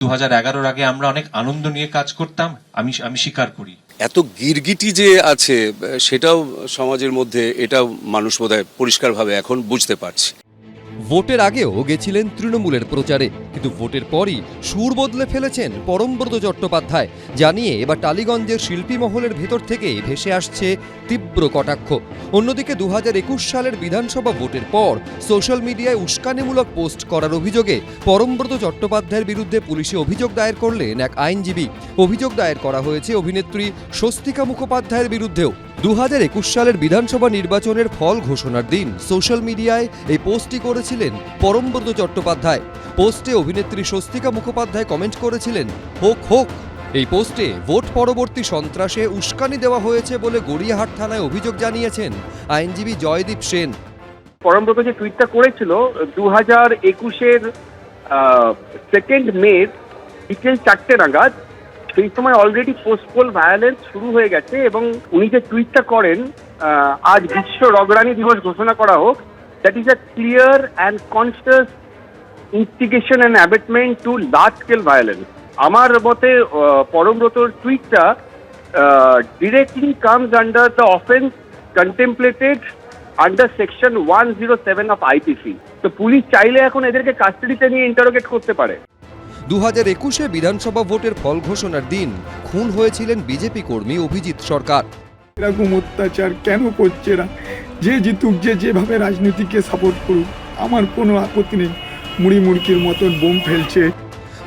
2011-র আগে আমরা অনেক আনন্দ নিয়ে কাজ করতাম, আমি স্বীকার করি। এত গিরগিটি যে আছে সেটাও সমাজের মধ্যে, এটাও মানুষ বোধহয় পরিষ্কারভাবে এখন বুঝতে পারছে। ভোটের আগেও গেছিলেন তৃণমূলের প্রচারে, কিন্তু ভোটের পরই সুর বদলে ফেলেছেন পরমব্রত চট্টোপাধ্যায়। জানিয়ে এবার টালিগঞ্জের শিল্পী মহলের ভেতর থেকে ভেসে আসছে তীব্র কটাক্ষ। অন্যদিকে 2021 সালের বিধানসভা ভোটের পর সোশ্যাল মিডিয়ায় উস্কানিমূলক পোস্ট করার অভিযোগে পরমব্রত চট্টোপাধ্যায়ের বিরুদ্ধে পুলিশে অভিযোগ দায়ের করলেন এক আইনজীবী। অভিযোগ দায়ের করা হয়েছে অভিনেত্রী স্বস্তিকা মুখোপাধ্যায়ের বিরুদ্ধেও। 2021 সালের বিধানসভা নির্বাচনের ফল ঘোষণার দিন সোশ্যাল মিডিয়ায় এই পোস্টটি করেছিলেন পরমব্রত চট্টোপাধ্যায়। পোস্টে অভিনেত্রী স্বস্তিকা মুখোপাধ্যায় কমেন্ট করেছিলেন, হোক হোক। এই পোস্টে ভোট পরবর্তী সন্ত্রাসে উস্কানি দেওয়া হয়েছে বলে গড়িয়াহাট থানায় অভিযোগ জানিয়েছেন আইনজীবী জয়দীপ সেন। পরমব্রত যে টুইটটা করেছিল 2021-এর 2 মে বিকেল 4টে নাগাদ, সেই সময় অলরেডি পোস্টপোল ভায়োলেন্স শুরু হয়ে গেছে এবং উনি যে টুইটটা করেন আজ বিশ্ব রগরানি দিবস ঘোষণা করা হোক, that is a clear and conscious instigation and abetment to large scale violence. আমার মতে পরমব্রতর টুইটটা directly comes under the offence contemplated under section 107 of IPC. তো পুলিশ চাইলে এখন এদেরকে কাস্টাডিতে নিয়ে ইন্টারোগেট করতে পারে। 2021-এ বিধানসভা ভোটের ফল ঘোষণার দিন খুন হয়েছিলেন বিজেপি কর্মী অভিজিৎ সরকার। এরকম অত্যাচার কেন করছে না? যে জিতুক, যে যেভাবে রাজনীতিকে সাপোর্ট করুক, আমার কোনো আপত্তি নেই। মুড়ি মুড়কির মতন বোম ফেলছে।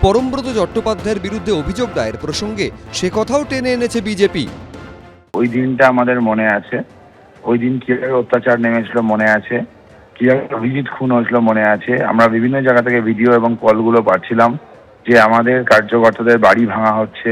পরমব্রত চট্টোপাধ্যায়ের বিরুদ্ধে অভিযোগ দায়ের প্রসঙ্গে সে কথাও টেনে এনেছে বিজেপি। ওই দিনটা আমাদের মনে আছে, ওই দিন কিভাবে অত্যাচার নেমেছিল মনে আছে, কিভাবে অভিজিৎ খুন হয়েছিল মনে আছে। আমরা বিভিন্ন জায়গা থেকে ভিডিও এবং কলগুলো পাচ্ছিলাম যে আমাদের কার্যকর্তাদের বাড়ি ভাঙা হচ্ছে।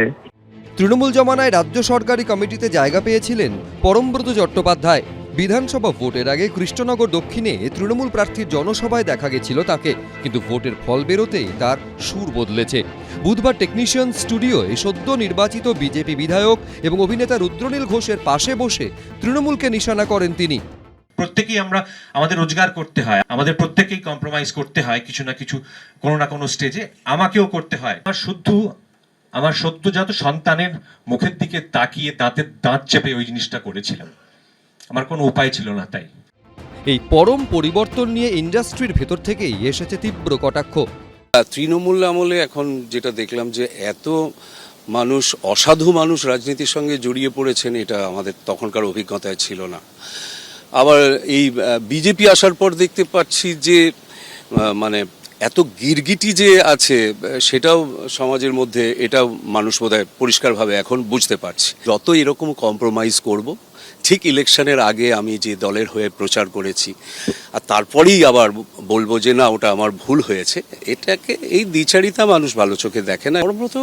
তৃণমূল জমানায় রাজ্য সরকারি কমিটিতে জায়গা পেয়েছিলেন পরমব্রত চট্টোপাধ্যায়। বিধানসভা ভোটের আগে কৃষ্ণনগর দক্ষিণে তৃণমূল প্রার্থীর জনসভায় দেখা গেছিল তাকে, কিন্তু ভোটের ফল বেরোতেই তার সুর বদলেছে। বুধবার টেকনিশিয়ান স্টুডিওয়ে সদ্য নির্বাচিত বিজেপি বিধায়ক এবং অভিনেতা রুদ্রনীল ঘোষের পাশে বসে তৃণমূলকে নিশানা করেন তিনি। প্রত্যেকেই আমাদের রোজগার করতে হয়, আমাদের প্রত্যেকেই কম্প্রোমাইজ করতে হয় কিছু না কিছু, কোনো না কোনো স্টেজে আমাকেও করতে হয়। আমার সদ্যজাত সন্তানের মুখের দিকে তাকিয়ে দাঁতের দাঁত চেপে ওই জিনিসটা করেছিলাম, আমার কোনো উপায় ছিল না। তাই এই পরম পরিবর্তন নিয়ে ইন্ডাস্ট্রির ভেতর থেকেই এসেছে তীব্র কটাক্ষ। তৃণমূল আমলে এখন যেটা দেখলাম যে এত মানুষ, অসাধু মানুষ রাজনীতির সঙ্গে জড়িয়ে পড়েছেন, এটা আমাদের তখনকার অভিজ্ঞতায় ছিল না। আবার এই বিজেপি আসার পর দেখতে পাচ্ছি যে মানে এত গিরগিটি যে আছে সেটাও সমাজের মধ্যে, এটাও মানুষ বোধহয় পরিষ্কারভাবে এখন বুঝতে পারছে। যত এরকম কম্প্রোমাইজ করব, ঠিক ইলেকশনের আগে আমি যে দলের হয়ে প্রচার করেছি আর তারপরেই আবার বলবো যে না, ওটা আমার ভুল হয়েছে, এটাকে এই দ্বিচারিতা মানুষ ভালো চোখে দেখে না। পরমব্রত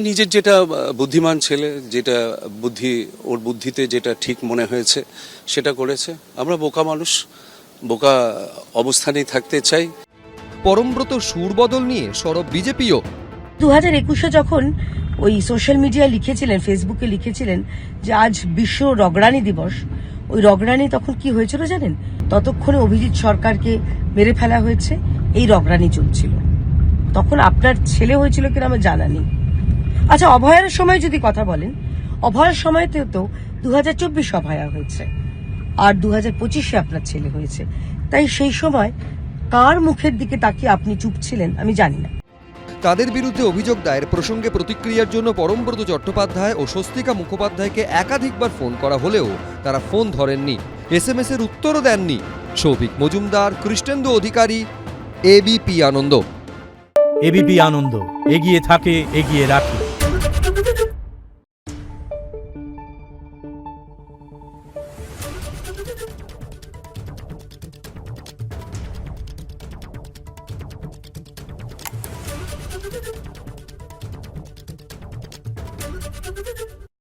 নিজের যেটা বুদ্ধিমান ছেলে, যেটা ওর বুদ্ধিতে যেটা ঠিক মনে হয়েছে সেটা করেছে। আমরা বোকা মানুষ, বোকা অবস্থানেই থাকতে চাই। পরমব্রত সুর বদল নিয়ে সরব বিজেপিও। 2021-এ যখন ওই সোশ্যাল মিডিয়ায় লিখেছিলেন, ফেসবুকে লিখেছিলেন যে আজ বিশ্ব রগরানি দিবস, ওই রগরানি তখন কি হয়েছিল জানেন? ততক্ষণে অভিজিৎ সরকারকে মেরে ফেলা হয়েছে, এই রগরানি চলছিল। তখন আপনার ছেলে হয়েছিল কিনা আমার জানা নেই। আচ্ছা, অভয়ার সময় যদি কথা বলেন, অভয়ার সময়তেও তো 2024 অভয়া হয়েছে আর 2025-এ আপনার ছেলে হয়েছে। তাই সেই সময় কার মুখের দিকে তাকিয়ে আপনি চুপ ছিলেন আমি জানি না। তাদের বিরুদ্ধে অভিযোগ দায়ের প্রসঙ্গে প্রতিক্রিয়ার জন্য পরমব্রত চট্টোপাধ্যায় ও স্বস্তিকা মুখোপাধ্যায়কে একাধিকবার ফোন করা হলেও তারা ফোন ধরেননি, SMS এর উত্তরও দেননি। সৌভিক মজুমদার, কৃষ্ণেন্দু অধিকারী, এবিপি আনন্দ। এবিপি আনন্দ, এগিয়ে থাকে, এগিয়ে রাখে।